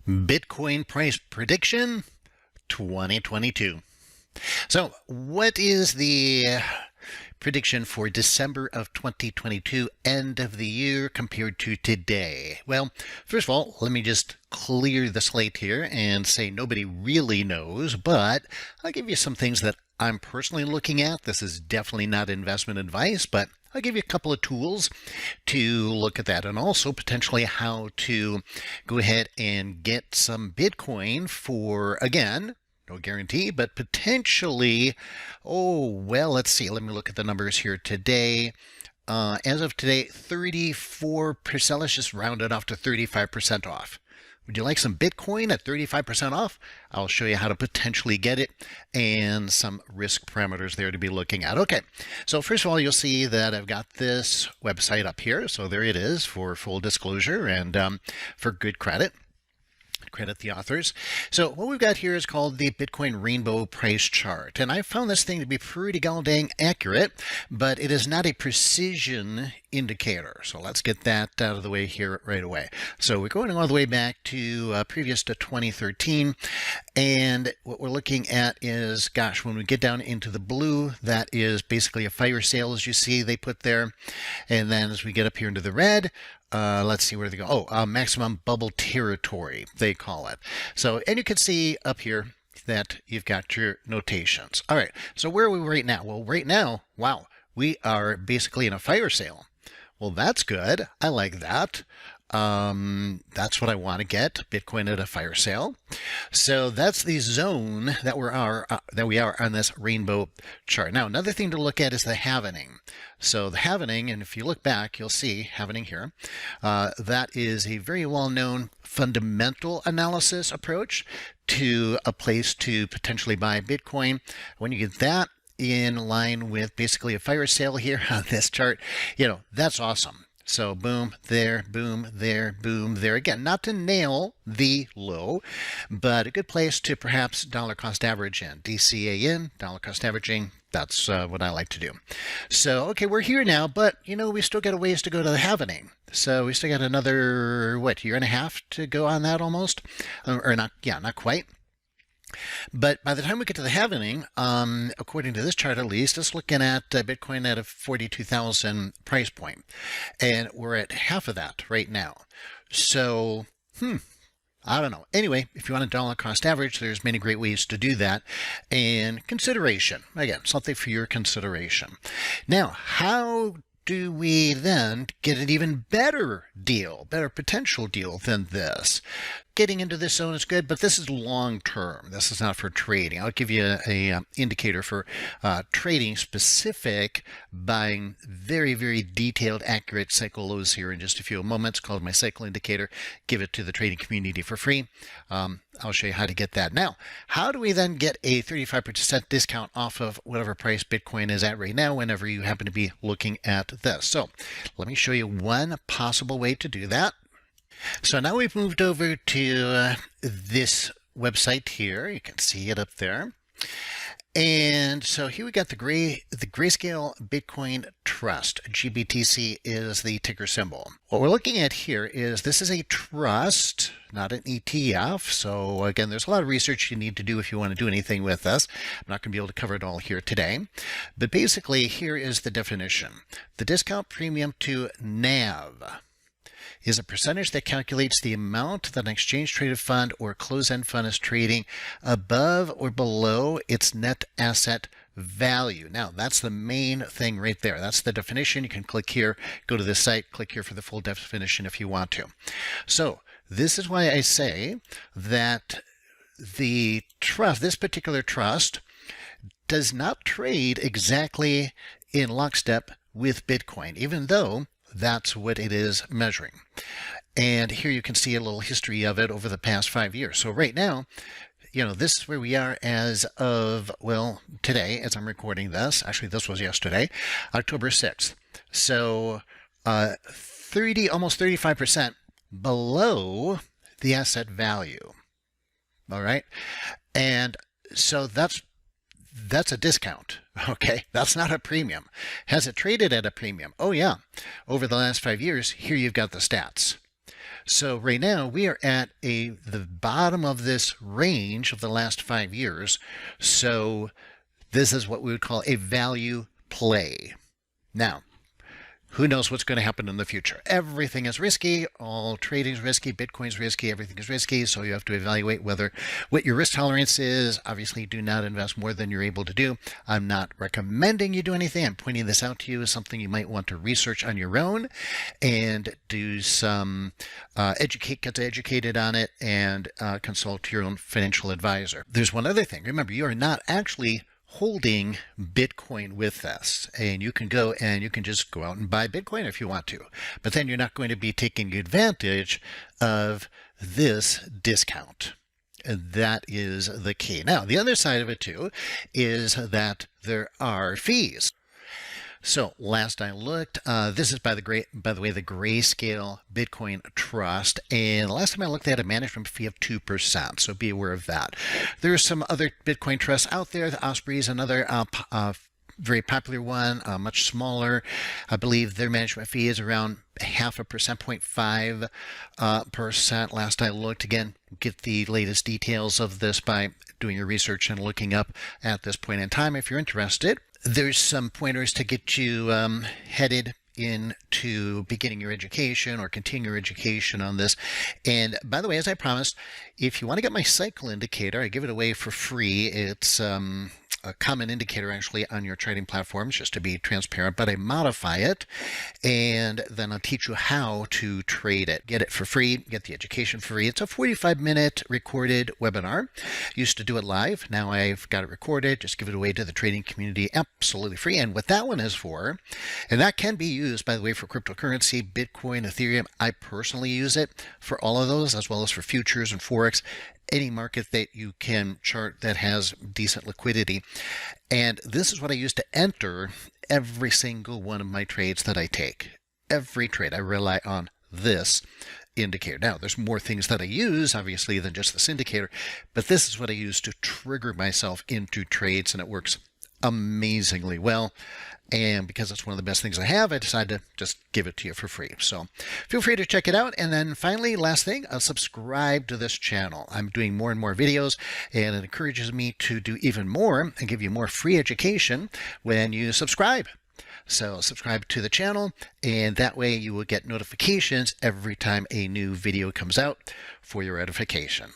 Bitcoin price prediction 2022. So, what is the prediction for December of 2022, end of the year, compared to today? Well, first of all, let me just clear the slate here and say nobody really knows, but I'll give you some things that I'm personally looking at. This is definitely not investment advice, but I'll give you a couple of tools to look at that, and also potentially how to go ahead and get some Bitcoin for, again, no guarantee, but potentially, let's see. Let me look at the numbers here today. As of today, 34%. Let's just round it off to 35% off. Would you like some Bitcoin at 35% off? I'll show you how to potentially get it and some risk parameters there to be looking at. Okay, so first of all, you'll see that I've got this website up here. So there it is for full disclosure and for good credit the authors. So what we've got here is called the Bitcoin Rainbow Price Chart. And I found this thing to be pretty goddamn accurate, but it is not a precision indicator. So let's get that out of the way here right away. So we're going all the way back to previous to 2013. And what we're looking at is, gosh, when we get down into the blue, that is basically a fire sale, as you see they put there. And then as we get up here into the red, let's see where they go. Maximum bubble territory, they call it. So, and you can see up here that you've got your notations. All right, so where are we right now? Well, right now, wow, we are basically in a fire sale. Well, that's good. I like that. That's what I want to get, Bitcoin at a fire sale. So that's the zone that we are on this rainbow chart. Now, another thing to look at is the halvening. So the halvening, and if you look back, you'll see halvening here. That is a very well-known fundamental analysis approach to a place to potentially buy Bitcoin. When you get that in line with basically a fire sale here on this chart, that's awesome. So boom there, boom there, boom there. Again, not to nail the low, but a good place to perhaps dollar cost average in. DCA in, dollar cost averaging. That's what I like to do. So, okay, we're here now, but, we still got a ways to go to the halvening. So we still got another, year and a half to go on that almost? Or not, not quite. But by the time we get to the halvening, according to this chart at least, it's looking at Bitcoin at a 42,000 price point. And we're at half of that right now. So, I don't know. Anyway, if you want a dollar cost average, there's many great ways to do that. And consideration, again, something for your consideration. Now, how do we then get an even better deal, better potential deal than this? Getting into this zone is good, but this is long term. This is not for trading. I'll give you a indicator for trading specific, buying very, very detailed, accurate cycle lows here in just a few moments, called my cycle indicator. Give it to the trading community for free. I'll show you how to get that. Now, how do we then get a 35% discount off of whatever price Bitcoin is at right now whenever you happen to be looking at this? So let me show you one possible way to do that. So now we've moved over to this website here. You can see it up there. And so here we got the Grayscale Bitcoin Trust. GBTC is the ticker symbol. What we're looking at here is this is a trust, not an ETF. So again, there's a lot of research you need to do if you want to do anything with this. I'm not going to be able to cover it all here today. But basically, here is the definition. The discount premium to NAV is a percentage that calculates the amount that an exchange-traded fund or closed-end fund is trading above or below its net asset value. Now, that's the main thing right there. That's the definition. You can click here, go to the site, click here for the full definition if you want to. So this is why I say that the trust, this particular trust, does not trade exactly in lockstep with Bitcoin, even though that's what it is measuring. And here you can see a little history of it over the past 5 years. So right now, this is where we are as of, today, as I'm recording this. Actually, this was yesterday, October 6th. So almost 35% below the asset value. All right. And so that's a discount. Okay, that's not a premium. Has it traded at a premium? Oh yeah, over the last 5 years. Here you've got the stats. So right now we are at the bottom of this range of the last 5 years. So this is what we would call a value play. Now, who knows what's going to happen in the future? Everything is risky. All trading is risky. Bitcoin's risky. Everything is risky. So you have to evaluate what your risk tolerance is. Obviously, do not invest more than you're able to do. I'm not recommending you do anything. I'm pointing this out to you as something you might want to research on your own and do some get educated on it and consult your own financial advisor. There's one other thing. Remember, you are not actually holding Bitcoin with us, and you can go and you can just go out and buy Bitcoin if you want to, but then you're not going to be taking advantage of this discount. And that is the key. Now, the other side of it too is that there are fees. So last I looked, this is by the way, the Grayscale Bitcoin Trust, and last time I looked, they had a management fee of 2%. So be aware of that. There are some other Bitcoin trusts out there. The Osprey is another very popular one, much smaller. I believe their management fee is around 0.5%, 0.5%. Last I looked, again, get the latest details of this by doing your research and looking up at this point in time if you're interested. There's some pointers to get you headed into beginning your education or continue your education on this. And by the way, as I promised, if you want to get my cycle indicator, I give it away for free. It's a common indicator actually on your trading platforms, just to be transparent, but I modify it and then I'll teach you how to trade it. Get it for free, get the education for free. It's a 45-minute recorded webinar. Used to do it live. Now I've got it recorded. Just give it away to the trading community absolutely free. And what that one is for, and that can be used, by the way, for cryptocurrency, Bitcoin, Ethereum. I personally use it for all of those, as well as for futures and Forex, any market that you can chart that has decent liquidity. And this is what I use to enter every single one of my trades that I take. Every trade I rely on this indicator. Now, there's more things that I use, obviously, than just this indicator, but this is what I use to trigger myself into trades, and it works amazingly well. And because it's one of the best things I have, I decided to just give it to you for free. So feel free to check it out. And then finally, last thing, subscribe to this channel. I'm doing more and more videos, and it encourages me to do even more and give you more free education when you subscribe. So subscribe to the channel, and that way you will get notifications every time a new video comes out for your edification.